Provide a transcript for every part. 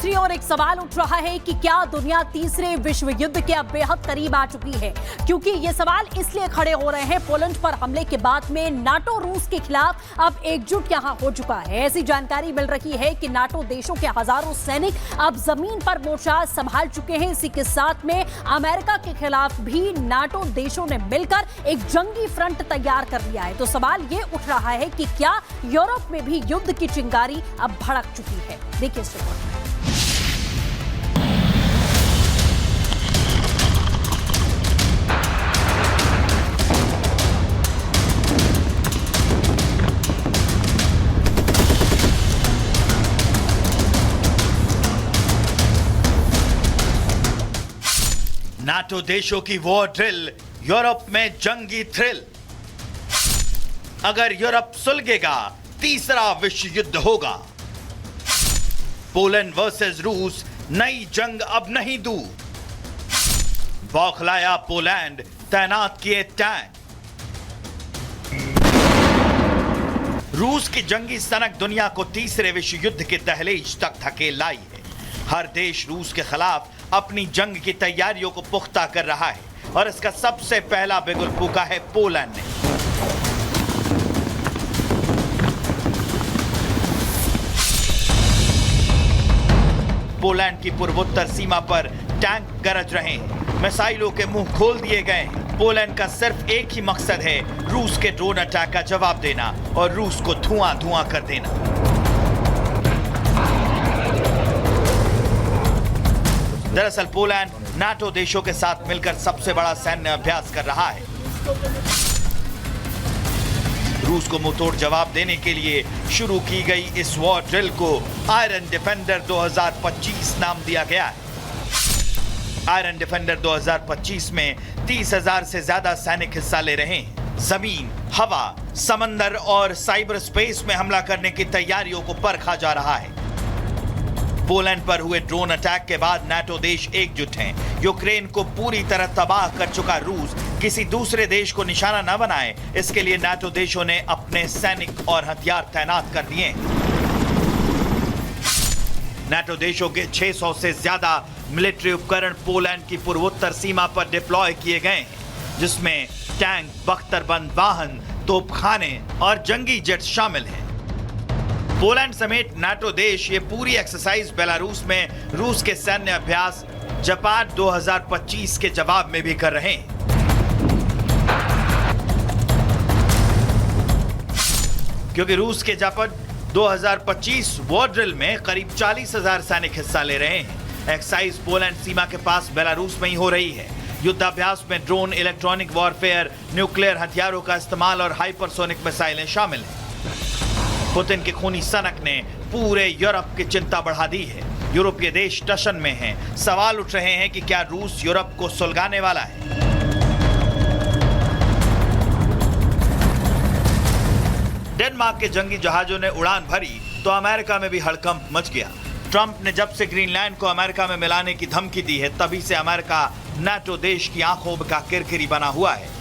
दूसरी ओर एक सवाल उठ रहा है कि क्या दुनिया तीसरे विश्व युद्ध के अब बेहद करीब आ चुकी है, क्योंकि ये सवाल इसलिए खड़े हो रहे हैं पोलैंड पर हमले के बाद में नाटो रूस के खिलाफ अब एकजुट यहां हो चुका है। ऐसी जानकारी मिल रही है कि नाटो देशों के हजारों सैनिक अब जमीन पर मोर्चा संभाल चुके हैं। इसी के साथ में अमेरिका के खिलाफ भी नाटो देशों ने मिलकर एक जंगी फ्रंट तैयार कर लिया है। तो सवाल ये उठ रहा है कि क्या यूरोप में भी युद्ध की चिंगारी अब भड़क चुकी है। देखिए इस रिपोर्ट में। नाटो देशों की वॉर ड्रिल, यूरोप में जंगी थ्रिल। अगर यूरोप सुलगेगा, तीसरा विश्व युद्ध होगा। पोलैंड वर्सेस रूस, नई जंग अब नहीं दूर। बौखलाया पोलैंड, तैनात किए टैंक। रूस की जंगी सनक दुनिया को तीसरे विश्व युद्ध के दहलीज तक धकेल लाई है। हर देश रूस के खिलाफ अपनी जंग की तैयारियों को पुख्ता कर रहा है और इसका सबसे पहला बिगुल फूंका है पोलैंड ने। पोलैंड की पूर्वोत्तर सीमा पर टैंक गरज रहे हैं, मिसाइलों के मुंह खोल दिए गए हैं। पोलैंड का सिर्फ एक ही मकसद है, रूस के ड्रोन अटैक का जवाब देना और रूस को धुआं धुआं कर देना। दरअसल पोलैंड नाटो देशों के साथ मिलकर सबसे बड़ा सैन्य अभ्यास कर रहा है। रूस को मुंहतोड़ जवाब देने के लिए शुरू की गई इस वॉर ड्रिल को आयरन डिफेंडर 2025 नाम दिया गया है। आयरन डिफेंडर 2025 में 30,000 से ज्यादा सैनिक हिस्सा ले रहे हैं। जमीन, हवा, समंदर और साइबर स्पेस में हमला करने की तैयारियों को परखा जा रहा है। पोलैंड पर हुए ड्रोन अटैक के बाद नाटो देश एकजुट हैं। यूक्रेन को पूरी तरह तबाह कर चुका रूस किसी दूसरे देश को निशाना न बनाए, इसके लिए नाटो देशों ने अपने सैनिक और हथियार तैनात कर दिए। नाटो देशों के 600 से ज्यादा मिलिट्री उपकरण पोलैंड की पूर्वोत्तर सीमा पर डिप्लॉय किए गए हैं, जिसमें टैंक, बख्तरबंद वाहन, तोपखाने और जंगी जेट शामिल हैं। पोलैंड समेत नाटो देश ये पूरी एक्सरसाइज बेलारूस में रूस के सैन्य अभ्यास जपाड 2025 के जवाब में भी कर रहे हैं। क्योंकि रूस के जापाड 2025 वॉर ड्रिल में करीब 40,000 सैनिक हिस्सा ले रहे हैं। एक्सरसाइज पोलैंड सीमा के पास बेलारूस में ही हो रही है। युद्धाभ्यास में ड्रोन, इलेक्ट्रॉनिक वॉरफेयर, न्यूक्लियर हथियारों का इस्तेमाल और हाइपरसोनिक मिसाइलें शामिल हैं। पुतिन की खूनी सनक ने पूरे यूरोप की चिंता बढ़ा दी है। यूरोपीय देश टशन में हैं। सवाल उठ रहे हैं कि क्या रूस यूरोप को सुलगाने वाला है। डेनमार्क के जंगी जहाजों ने उड़ान भरी तो अमेरिका में भी हड़कंप मच गया। ट्रंप ने जब से ग्रीनलैंड को अमेरिका में मिलाने की धमकी दी है, तभी से अमेरिका नाटो देश की आंखों का किरकिरी बना हुआ है।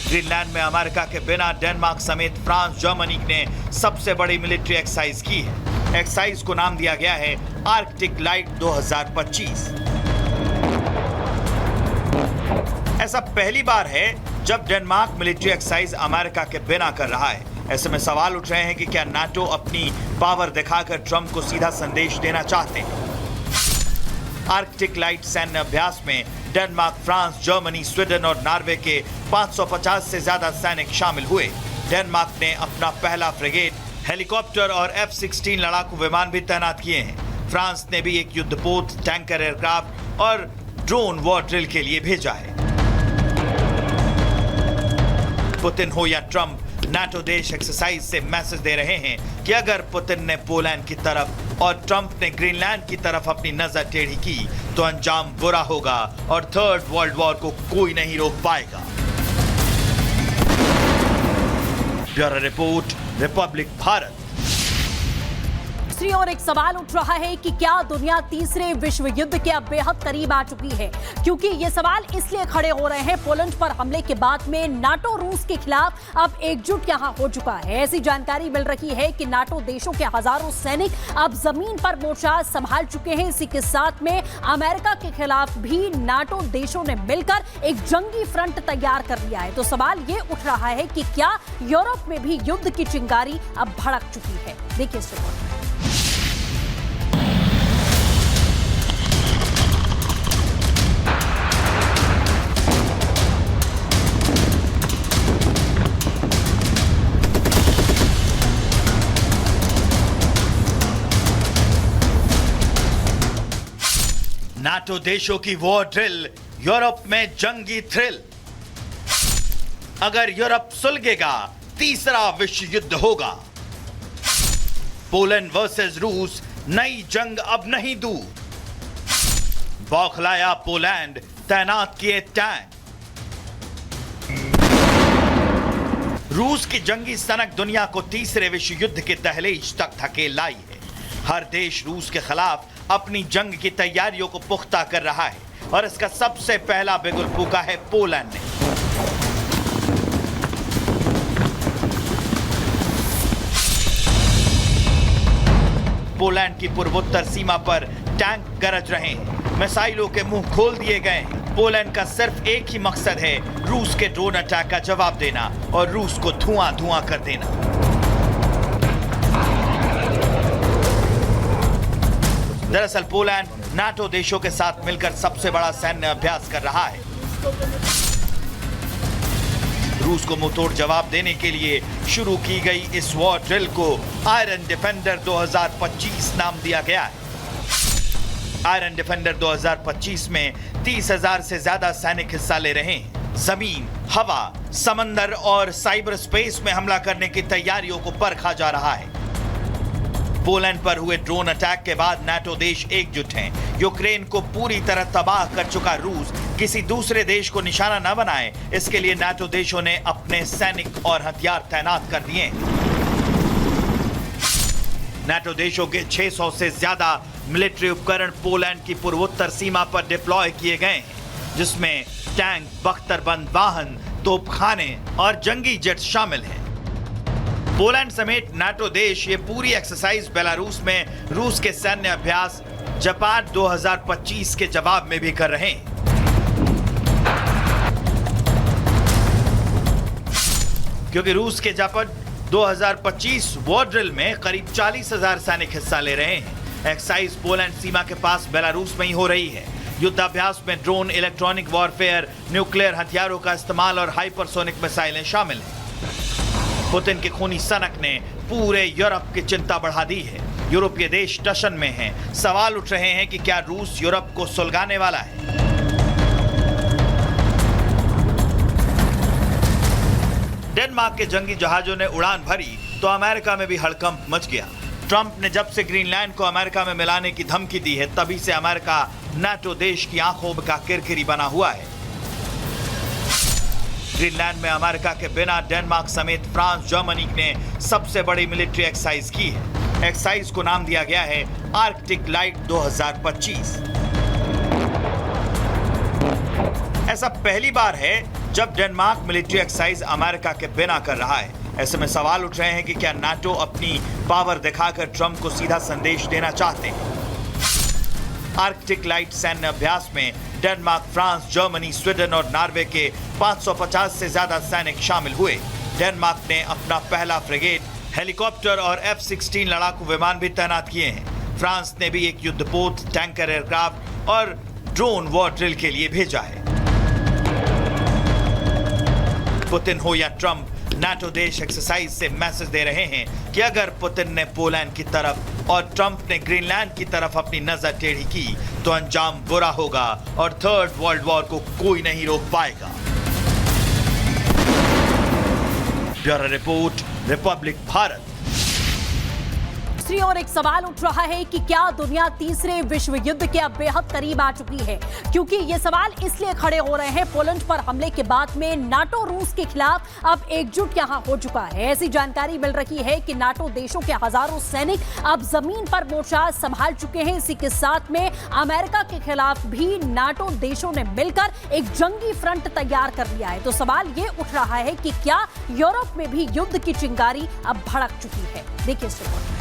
ग्रीनलैंड में अमेरिका के बिना डेनमार्क समेत फ्रांस, जर्मनी ने सबसे बड़ी मिलिट्री एक्सरसाइज की है। एक्सरसाइज को नाम दिया गया है आर्कटिक लाइट 2025। ऐसा पहली बार है जब डेनमार्क मिलिट्री एक्सरसाइज अमेरिका के बिना कर रहा है। ऐसे में सवाल उठ रहे हैं कि क्या नाटो अपनी पावर दिखाकर ट्रंप को सीधा संदेश देना चाहते हैं। आर्कटिक लाइट सैन्य अभ्यास में डेनमार्क, फ्रांस, जर्मनी, स्वीडन और नॉर्वे के 550 से ज्यादा सैनिक शामिल हुए। डेनमार्क ने अपना पहला फ्रिगेट, हेलीकॉप्टर और F-16 लड़ाकू विमान भी तैनात किए हैं। फ्रांस ने भी एक युद्धपोत, टैंकर एयरक्राफ्ट और ड्रोन वॉर ड्रिल के लिए भेजा है। पुतिन हो या ट्रंप, नाटो देश एक्सरसाइज से मैसेज दे रहे हैं कि अगर पुतिन ने पोलैंड की तरफ और ट्रंप ने ग्रीनलैंड की तरफ अपनी नजर टेढ़ी की तो अंजाम बुरा होगा और थर्ड वर्ल्ड वॉर को कोई नहीं रोक पाएगा। Bureau report, Republic Bharat. दूसरी ओर एक सवाल उठ रहा है कि क्या दुनिया तीसरे विश्व युद्ध के अब बेहद करीब आ चुकी है, क्योंकि ये सवाल इसलिए खड़े हो रहे हैं पोलैंड पर हमले के बाद में नाटो रूस के खिलाफ अब एकजुट यहां हो चुका है। ऐसी जानकारी मिल रही है कि नाटो देशों के हजारों सैनिक अब जमीन पर मोर्चा संभाल चुके हैं। इसी के साथ में अमेरिका के खिलाफ भी नाटो देशों ने मिलकर एक जंगी फ्रंट तैयार कर लिया है। तो सवाल ये उठ रहा है कि क्या यूरोप में भी युद्ध की चिंगारी अब भड़क चुकी है। देखिए इस रिपोर्ट में। नाटो देशों की वॉर ड्रिल, यूरोप में जंगी थ्रिल। अगर यूरोप सुलगेगा, तीसरा विश्व युद्ध होगा। पोलैंड वर्सेस रूस, नई जंग अब नहीं दूर। बौखलाया पोलैंड, तैनात किए टैंक। रूस की जंगी सनक दुनिया को तीसरे विश्व युद्ध के दहलीज तक धकेल लाई है। हर देश रूस के खिलाफ अपनी जंग की तैयारियों को पुख्ता कर रहा है और इसका सबसे पहला बिगुल फूंका है पोलैंड ने। पोलैंड की पूर्वोत्तर सीमा पर टैंक गरज रहे हैं, मिसाइलों के मुंह खोल दिए गए हैं। पोलैंड का सिर्फ एक ही मकसद है, रूस के ड्रोन अटैक का जवाब देना और रूस को धुआं धुआं कर देना। दरअसल पोलैंड नाटो देशों के साथ मिलकर सबसे बड़ा सैन्य अभ्यास कर रहा है। रूस को मुंहतोड़ जवाब देने के लिए शुरू की गई इस वॉर ड्रिल को आयरन डिफेंडर 2025 नाम दिया गया है। आयरन डिफेंडर 2025 में 30,000 से ज्यादा सैनिक हिस्सा ले रहे हैं। जमीन, हवा, समंदर और साइबर स्पेस में हमला करने की तैयारियों को परखा जा रहा है। पोलैंड पर हुए ड्रोन अटैक के बाद नाटो देश एकजुट हैं। यूक्रेन को पूरी तरह तबाह कर चुका रूस किसी दूसरे देश को निशाना न बनाए, इसके लिए नाटो देशों ने अपने सैनिक और हथियार तैनात कर दिए। नाटो देशों के 600 से ज्यादा मिलिट्री उपकरण पोलैंड की पूर्वोत्तर सीमा पर डिप्लॉय किए गए हैं, जिसमें टैंक, बख्तरबंद वाहन, तोपखाने और जंगी जेट शामिल हैं। पोलैंड समेत नाटो देश ये पूरी एक्सरसाइज बेलारूस में रूस के सैन्य अभ्यास जापान 2025 के जवाब में भी कर रहे हैं। क्योंकि रूस के जापान 2025 वॉर ड्रिल में करीब 40,000 सैनिक हिस्सा ले रहे हैं। एक्सरसाइज पोलैंड सीमा के पास बेलारूस में ही हो रही है। युद्धाभ्यास में ड्रोन, इलेक्ट्रॉनिक वॉरफेयर, न्यूक्लियर हथियारों का इस्तेमाल और हाइपरसोनिक मिसाइलें शामिल हैं। पुतिन की खूनी सनक ने पूरे यूरोप की चिंता बढ़ा दी है। यूरोपीय देश टशन में हैं। सवाल उठ रहे हैं कि क्या रूस यूरोप को सुलगाने वाला है। डेनमार्क के जंगी जहाजों ने उड़ान भरी तो अमेरिका में भी हड़कंप मच गया। ट्रंप ने जब से ग्रीनलैंड को अमेरिका में मिलाने की धमकी दी है, तभी से अमेरिका नाटो देश की आंखों का किरकिरी बना हुआ है। ग्रीनलैंड में अमेरिका के बिना डेनमार्क समेत फ्रांस, जर्मनी ने सबसे बड़ी मिलिट्री एक्सरसाइज की है। एक्सरसाइज को नाम दिया गया है आर्कटिक लाइट 2025। ऐसा पहली बार है जब डेनमार्क मिलिट्री एक्सरसाइज अमेरिका के बिना कर रहा है। ऐसे में सवाल उठ रहे हैं कि क्या नाटो अपनी पावर दिखाकर ट्रंप को सीधा संदेश देना चाहते हैं। आर्कटिक लाइट सैन्य अभ्यास में डेनमार्क, फ्रांस, जर्मनी, स्वीडन और नॉर्वे के 550 से ज्यादा सैनिक शामिल हुए। डेनमार्क ने अपना पहला फ्रिगेट, हेलीकॉप्टर और F-16 लड़ाकू विमान भी तैनात किए हैं। फ्रांस ने भी एक युद्धपोत, टैंकर एयरक्राफ्ट और ड्रोन वॉर ड्रिल के लिए भेजा है। पुतिन हो या ट्रंप, नाटो देश एक्सरसाइज से मैसेज दे रहे हैं कि अगर पुतिन ने पोलैंड की तरफ और ट्रंप ने ग्रीनलैंड की तरफ अपनी नजर टेढ़ी की तो अंजाम बुरा होगा और थर्ड वर्ल्ड वॉर को कोई नहीं रोक पाएगा। Bureau report, Republic Bharat. दूसरी ओर एक सवाल उठ रहा है कि क्या दुनिया तीसरे विश्व युद्ध के अब बेहद करीब आ चुकी है, क्योंकि ये सवाल इसलिए खड़े हो रहे हैं पोलैंड पर हमले के बाद में नाटो रूस के खिलाफ अब एकजुट यहां हो चुका है। ऐसी जानकारी मिल रही है कि नाटो देशों के हजारों सैनिक अब जमीन पर मोर्चा संभाल चुके हैं। इसी के साथ में अमेरिका के खिलाफ भी नाटो देशों ने मिलकर एक जंगी फ्रंट तैयार कर लिया है। तो सवाल ये उठ रहा है कि क्या यूरोप में भी युद्ध की चिंगारी अब भड़क चुकी है। देखिए इस रिपोर्ट में।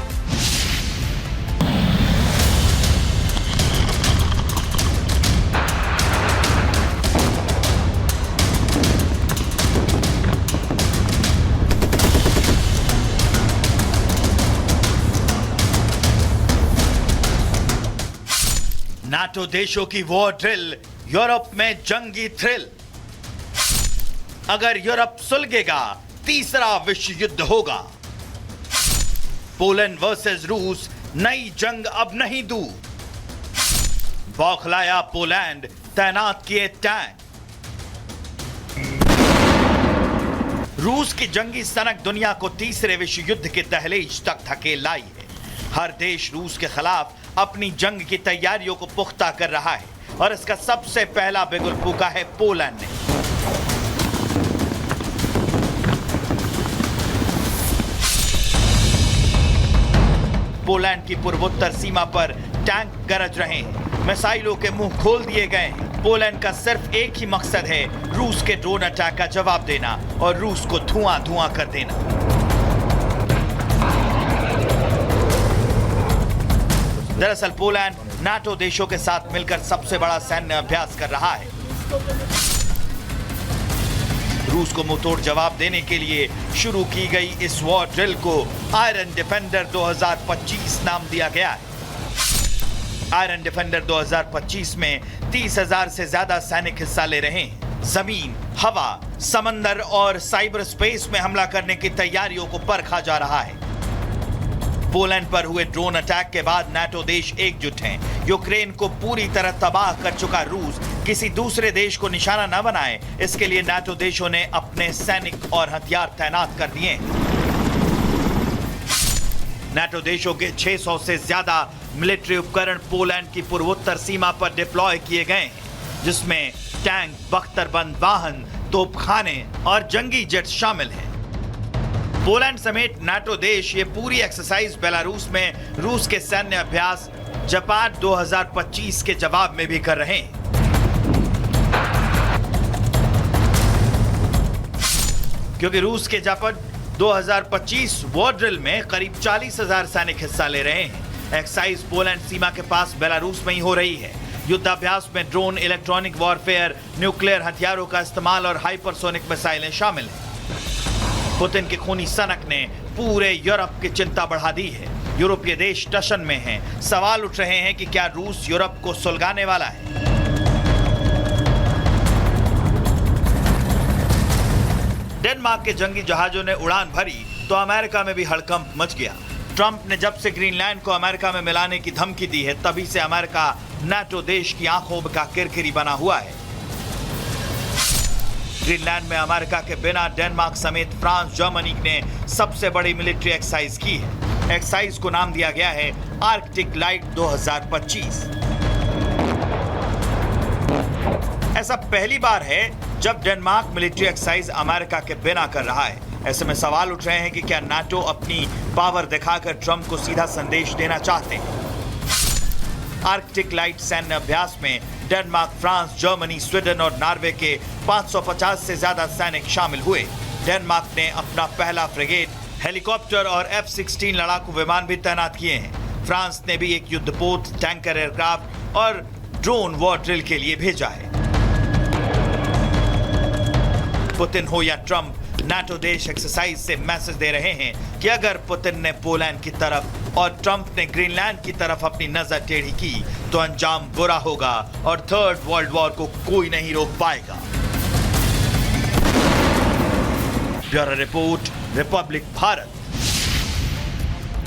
नाटो देशों की वॉर ड्रिल, यूरोप में जंगी थ्रिल। अगर यूरोप सुलगेगा, तीसरा विश्व युद्ध होगा। पोलैंड वर्सेस रूस, नई जंग अब नहीं दूर। बौखलाया पोलैंड, तैनात किए टैंक। रूस की जंगी सनक दुनिया को तीसरे विश्व युद्ध के दहलीज तक धकेल लाई है। हर देश रूस के खिलाफ अपनी जंग की तैयारियों को पुख्ता कर रहा है और इसका सबसे पहला बिगुल फूंका है पोलैंड ने। पोलैंड की पूर्वोत्तर सीमा पर टैंक गरज रहे हैं, मिसाइलों के मुंह खोल दिए गए हैं। पोलैंड का सिर्फ एक ही मकसद है, रूस के ड्रोन अटैक का जवाब देना और रूस को धुआं धुआं कर देना। दरअसल पोलैंड नाटो देशों के साथ मिलकर सबसे बड़ा सैन्य अभ्यास कर रहा है। रूस को मुंहतोड़ जवाब देने के लिए शुरू की गई इस वॉर ड्रिल को आयरन डिफेंडर 2025 नाम दिया गया है। आयरन डिफेंडर 2025 में 30,000 से ज्यादा सैनिक हिस्सा ले रहे हैं। जमीन, हवा, समंदर और साइबर स्पेस में हमला करने की तैयारियों को परखा जा रहा है। पोलैंड पर हुए ड्रोन अटैक के बाद नाटो देश एकजुट हैं। यूक्रेन को पूरी तरह तबाह कर चुका रूस किसी दूसरे देश को निशाना न बनाए, इसके लिए नाटो देशों ने अपने सैनिक और हथियार तैनात कर दिए। नाटो देशों के 600 से ज्यादा मिलिट्री उपकरण पोलैंड की पूर्वोत्तर सीमा पर डिप्लॉय किए गए हैं, जिसमें टैंक, बख्तरबंद वाहन, तोपखाने और जंगी जेट शामिल हैं। पोलैंड समेत नाटो देश ये पूरी एक्सरसाइज बेलारूस में रूस के सैन्य अभ्यास जपाड 2025 के जवाब में भी कर रहे हैं। क्योंकि रूस के जपाड 2025 वॉर ड्रिल में करीब 40,000 सैनिक हिस्सा ले रहे हैं। एक्सरसाइज पोलैंड सीमा के पास बेलारूस में ही हो रही है। युद्धाभ्यास में ड्रोन, इलेक्ट्रॉनिक वॉरफेयर, न्यूक्लियर हथियारों का इस्तेमाल और हाइपरसोनिक मिसाइलें शामिल हैं। पुतिन की खूनी सनक ने पूरे यूरोप की चिंता बढ़ा दी है। यूरोपीय देश टशन में हैं। सवाल उठ रहे हैं कि क्या रूस यूरोप को सुलगाने वाला है। डेनमार्क के जंगी जहाजों ने उड़ान भरी तो अमेरिका में भी हड़कंप मच गया। ट्रंप ने जब से ग्रीनलैंड को अमेरिका में मिलाने की धमकी दी है, तभी से अमेरिका नाटो देश की आंखों का किरकिरी बना हुआ है। ग्रीनलैंड में अमेरिका के बिना डेनमार्क समेत फ्रांस, जर्मनी ने सबसे बड़ी मिलिट्री एक्सरसाइज की है। एक्सरसाइज को नाम दिया गया है आर्कटिक लाइट 2025। ऐसा पहली बार है जब डेनमार्क मिलिट्री एक्सरसाइज अमेरिका के बिना कर रहा है। ऐसे में सवाल उठ रहे हैं कि क्या नाटो अपनी पावर दिखाकर ट्रंप को सीधा संदेश देना चाहते हैं। आर्कटिक लाइट सैन्य अभ्यास में डेनमार्क, फ्रांस, जर्मनी, स्वीडन और नॉर्वे के 550 से ज्यादा सैनिक शामिल हुए। डेनमार्क ने अपना पहला फ्रिगेट, हेलीकॉप्टर और F-16 लड़ाकू विमान भी तैनात किए हैं। फ्रांस ने भी एक युद्धपोत, टैंकर एयरक्राफ्ट और ड्रोन वॉर ड्रिल के लिए भेजा है। पुतिन हो या ट्रंप, नाटो देश एक्सरसाइज से मैसेज दे रहे हैं कि अगर पुतिन ने पोलैंड की तरफ और ट्रंप ने ग्रीनलैंड की तरफ अपनी नजर टेढ़ी की तो अंजाम बुरा होगा और थर्ड वर्ल्ड वॉर को कोई नहीं रोक पाएगा। Bureau report, Republic Bharat.